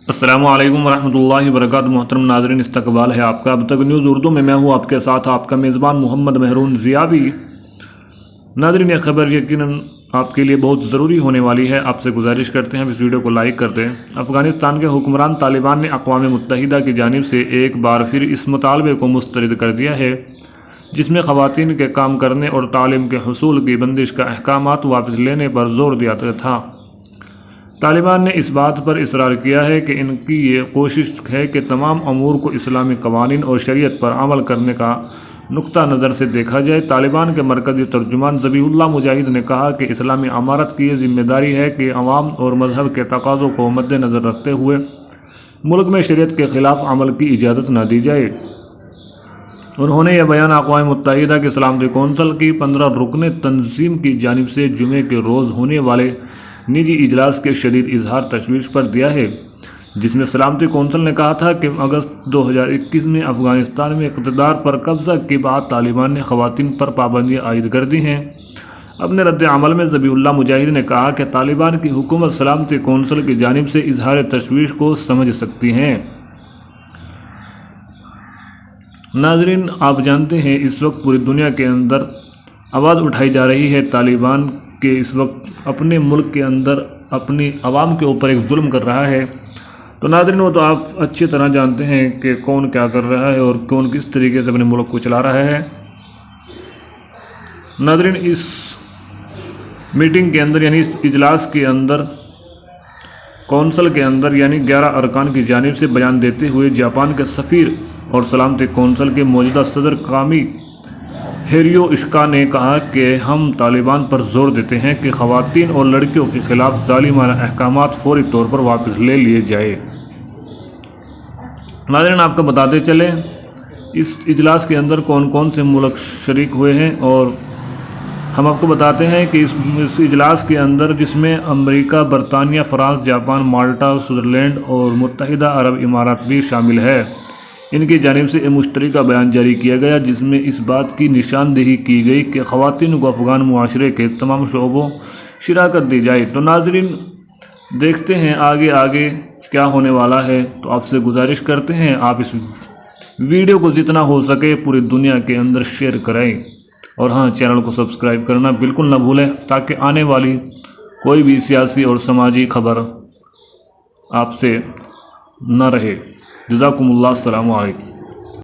अस्सलामु अलैकुम वरहमतुल्लाहि वबरकातुहू। मोहतरम नाज़रीन, इस्तकबाल है आपका। अब तक न्यूज़ उर्दू में मैं हूँ आपके साथ आपका मेज़बान मोहम्मद महरून ज़ियावी। नाज़रीन, ये खबर यकीनन आपके लिए बहुत ज़रूरी होने वाली है। आपसे गुजारिश करते हैं इस वीडियो को लाइक कर दें। अफ़गानिस्तान के हुक्मरान तालिबान ने अक़वाम मुत्तहिदा की जानिब से एक बार फिर इस मुतालबे को मुस्तरद कर दिया है जिसमें ख़वातीन के काम करने और तालीम के हसूल की बंदिश का अहकामात वापस लेने पर ज़ोर दिया था। तालिबान ने इस बात पर इसरार किया है कि इनकी ये कोशिश है कि तमाम अमूर को इस्लामी कवानीन और शरीयत पर अमल करने का नुक्ता नज़र से देखा जाए। तालिबान के मरकज़ी तर्जुमान ज़बीहुल्लाह मुजाहिद ने कहा कि इस्लामी अमारत की ये ज़िम्मेदारी है कि अवाम और मजहब के तकाज़ों को मद्देनज़र रखते हुए मुल्क में शरीयत के ख़िलाफ़ अमल की इजाज़त न दी जाए। उन्होंने यह बयान अक़वाम मुत्तहिदा की सलामती कौंसल की 15 रुकने तंजीम की जानिब से जुमे के रोज़ होने वाले निजी इजलास के शदीद इजहार तशवीश पर दिया है, जिसमें सलामती कौंसल ने कहा था कि अगस्त 2021 में अफ़गानिस्तान में इक़्तिदार पर कब्ज़ा के बाद तालिबान ने ख़वातीन पर पाबंदियाँ आयद कर दी हैं। अपने रद्द अमल में ज़बीहुल्लाह मुजाहिद ने कहा कि तालिबान की हुकूमत सलामती कौंसल की जानिब से इजहार तशवीश को समझ सकती हैं। नाज़रीन, आप जानते हैं इस वक्त पूरी दुनिया के अंदर आवाज़ उठाई जा रही है तालिबान के इस वक्त अपने मुल्क के अंदर अपनी आवाम के ऊपर एक जुल्म कर रहा है। तो नाज़रीन, वो तो आप अच्छी तरह जानते हैं कि कौन क्या कर रहा है और कौन किस तरीके से अपने मुल्क को चला रहा है। नाज़रीन, इस मीटिंग के अंदर यानी इस इजलास के अंदर कौंसल के अंदर यानी 11 अरकान की जानिब से बयान देते हुए जापान के सफ़ीर और सलामती कौंसल के मौजूदा सदर कामी हेरियो इश्का ने कहा कि हम तालिबान पर जोर देते हैं कि ख़वातीन और लड़कियों के ख़िलाफ़ ज़ालिमाना अहकामात फ़ौरी तौर पर वापस ले लिए जाए। नाज़रीन, आपको बताते चलें इस इजलास के अंदर कौन कौन से मुल्क शरीक हुए हैं, और हम आपको बताते हैं कि इस इजलास के अंदर जिसमें अमेरिका, बरतानिया, फ़्रांस, जापान, माल्टा, स्विट्ज़रलैंड और मुत्तहिदा अरब इमारात भी शामिल है। इनकी जानिब से एक मुश्तरका बयान जारी किया गया जिसमें इस बात की निशानदेही की गई कि ख़वातीन को अफ़गान मुआशरे के तमाम शोबों शिराकत दी जाए। तो नाज़रीन, देखते हैं आगे आगे क्या होने वाला है। तो आपसे गुजारिश करते हैं आप इस वीडियो को जितना हो सके पूरी दुनिया के अंदर शेयर करें, और हाँ, चैनल को सब्सक्राइब करना बिल्कुल न भूलें ताकि आने वाली कोई भी सियासी और समाजी खबर आपसे न रहे। जज़ाकुमुल्लाह, अस्सलामु अलैकुम।